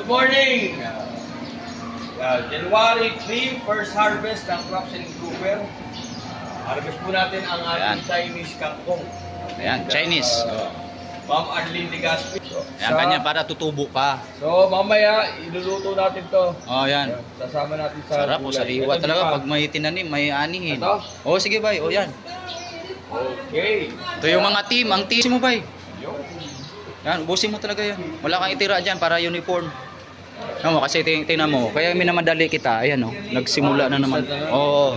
Good morning! January 3, first harvest ng crops in Cooper. Harvest po natin ang ating Chinese kangkong. Ayan, Chinese. Ma'am Arlene de Gaspi. Ayan, kanya para tutubo pa. So, mamaya, iluluto natin to. Oh, yan. Sasama natin sa Sarap o gulay. sariwa Ito, talaga di ba? pag may tinanim, may anihin. Ito? Oh, sige bay. Oh, yan. Okay. Ito yung mga team. Ang team mo bay. Yun. Yan, ubusin mo talaga yan. Wala kang itira dyan para uniform. Ano, kasi tingnan mo. Kaya minamadali kita. Ayan, oh. Nagsimula na naman. Oo.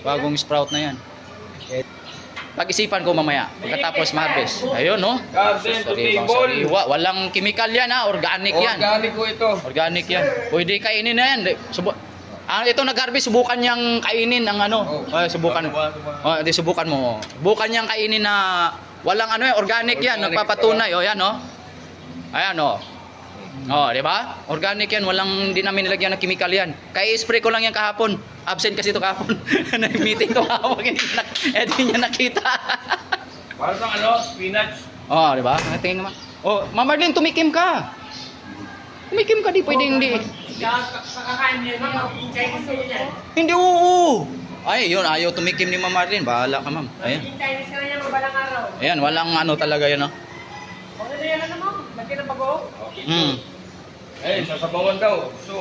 Bagong sprout na yan. Pag-isipan ko mamaya. Pagkatapos ma-harvest. Ayun, no? Garden to Sariwang table. sariwa. Walang chemical yan, ha? Organic yan. Organic ko ito. Organic yan. Pwede kainin na yan. Ito nag-harvest, subukan niyang kainin ang ano. Subukan. Di subukan mo. Subukan niyang kainin na walang ano yan, organic yan, nagpapatunay. O yan, no? Ayan, no? Oh, di ba? Organic yan, walang hindi namin nilagyan ng chemical yan. Kaya spray ko lang yan kahapon. Absent kasi ito kahapon. Nag-meeting ko kahapon. Hindi niya nakita. Para sa ano, spinach. Oh, di ba? Tingin naman. Oh, Ma'am Marlene, tumikim ka. Tumikim ka, di pwedeng hindi. Kakakain niya na, Chinese ko yan. Hindi, oo. Ay, yun, ayaw tumikim ni Ma'am Marlene. Bahala ka, ma'am. Ayan. Chinese ka na niya, mabalang araw. Ayan, walang ano talaga yan, no? Ano na yan, ano mo? Laki ng bago? Eh, sasabawan daw. So,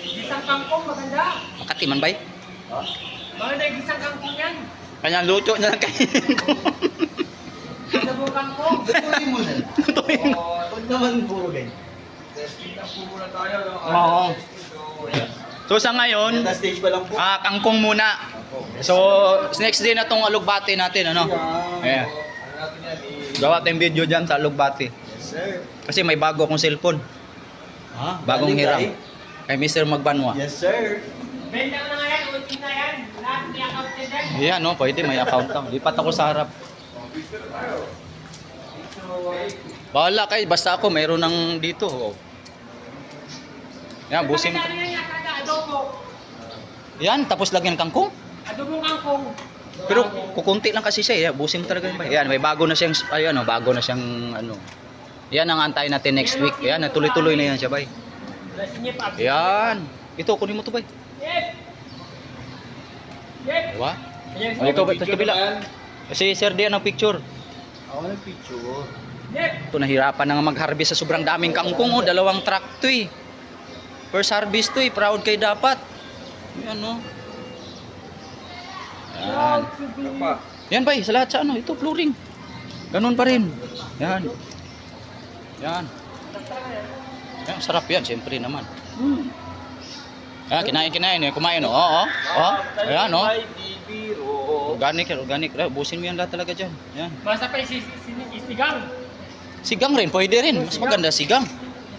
Gisang kangkong, maganda. Makati man, bay? Maganda yung gisang kangkong yan. Kanya luto niya lang kainin ko. Sabong kangkong. Tuloy mo na. Tutuin mo. Huwag naman puro ganyan. testing na po muna tayo. No? Oo. So, yan. So, sa ngayon, Nasa stage pa lang po. kangkong muna. So, next day na tong alugbati natin, ano? Ayan. Ano natin yan? Gawa tayong video dyan sa alugbati. Yes, sir. Kasi may bago akong cellphone. Ha? Bagong Galing, hiram. guy. Kay Mr. Magbanwa. Yes, sir. Benta ko na nga yan, ultim na yan. Lahat may account na dyan. Ayan, no? Pwede, may account lang. Lipat ako sa harap. Bahala kayo, basta ako, mayroon ng dito. Oh. Yan, busin. Maganda rin yan, kada adobo. Yan, tapos lagyan ng kangkong. Adobong kangkong. Pero kukunti lang kasi siya, busin mo talaga yun. Yan, may bago na siyang, ayun, no, bago na siyang, ano. Yan ang antay natin next week. Yan, tuloy-tuloy na yan siya, bay. Blessing niya pa. Yan. Ito, kunin mo to, bay. Yep. Yep. Diba? Yep. O, ito, ito, kabila. Kasi Sir Dian ang picture. Ako ng picture. Yep. Ito, nahirapan na nga mag-harvest sa sobrang daming kangkong, oh. 2 truck to, eh. First harvest to, eh. Proud kayo dapat. Yan, no. Yan. Ano pa? Yan, bay, sa lahat sa ano, ito, flooring. Ganun pa rin. Yan. Yan. Yan, sarap yan, siyempre naman. Yan, kinain, kumain, oh. Oo, oh. Ayan, oh. Organic yan, organic. Busin mo yan lahat talaga dyan. Yan. Basta pa yung sigang. Sigang rin, pwede rin. Mas maganda, sigang.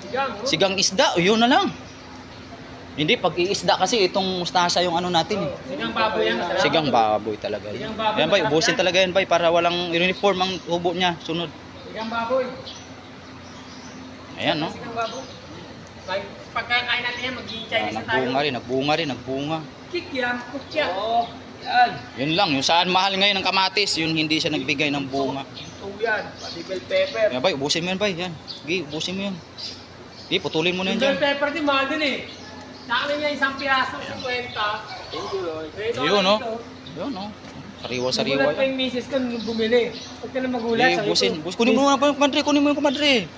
Sigang. Sigang isda, yun na lang. Hindi, pag iisda kasi itong mustasa yung ano natin, eh. Sigang baboy yan. masarap. Sigang baboy talaga. Sigang baboy, Yan, bay, masarap ubusin yan. talaga yan, bay, para walang uniform ang hubo niya, sunod. Sigang baboy. Ayan, no? Sigang baboy. Pagkakain natin yan, magiging Chinese na tayo. Nagbunga. Kikyam, kutya. Oo. Yan. Yun lang, yung saan mahal ngayon ng kamatis, yun hindi siya nagbigay ng bunga. Ito yan. Pati bell pepper. Yan, bay, ubusin mo yan, bay, yan. Sige, ubusin mo yan. Sige, putulin mo na yan Yung dyan. bell pepper din, mahal din eh. Sa akin niya, isang piraso, 50. Yun, no? Yun, no? Sariwa-sariwa Nagulat pa yan. yung misis ko nung bumili. Huwag ka na magulat. Sige, ubusin. Kunin mo na yung kumadre, kunin mo yung kumadre.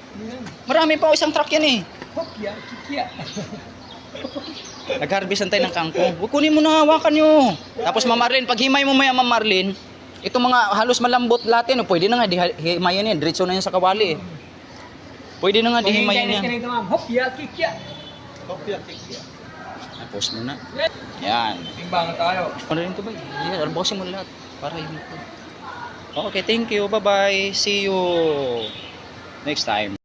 Marami pa, isang truck yan, eh. Hopya, kikya. Nag-harvestan tayo ng kangkong. Huwag kunin mo na, hawakan nyo. Tapos Ma'am Marlene, pag himay mo maya Ma'am Marlene, itong mga halos malambot lahat yan, pwede na nga, himayin yan, diretso na yan sa kawali, eh. Pwede na nga, himayin Chinese yan. ka na ito, ma'am. Hopya, kikya. Kopya, kikya. Tapos mo na. Yan. Timbangan tayo. Ano rin ito ba? Yan, albosin mo lahat. Para hindi ko. Okay, thank you. Bye-bye. See you next time.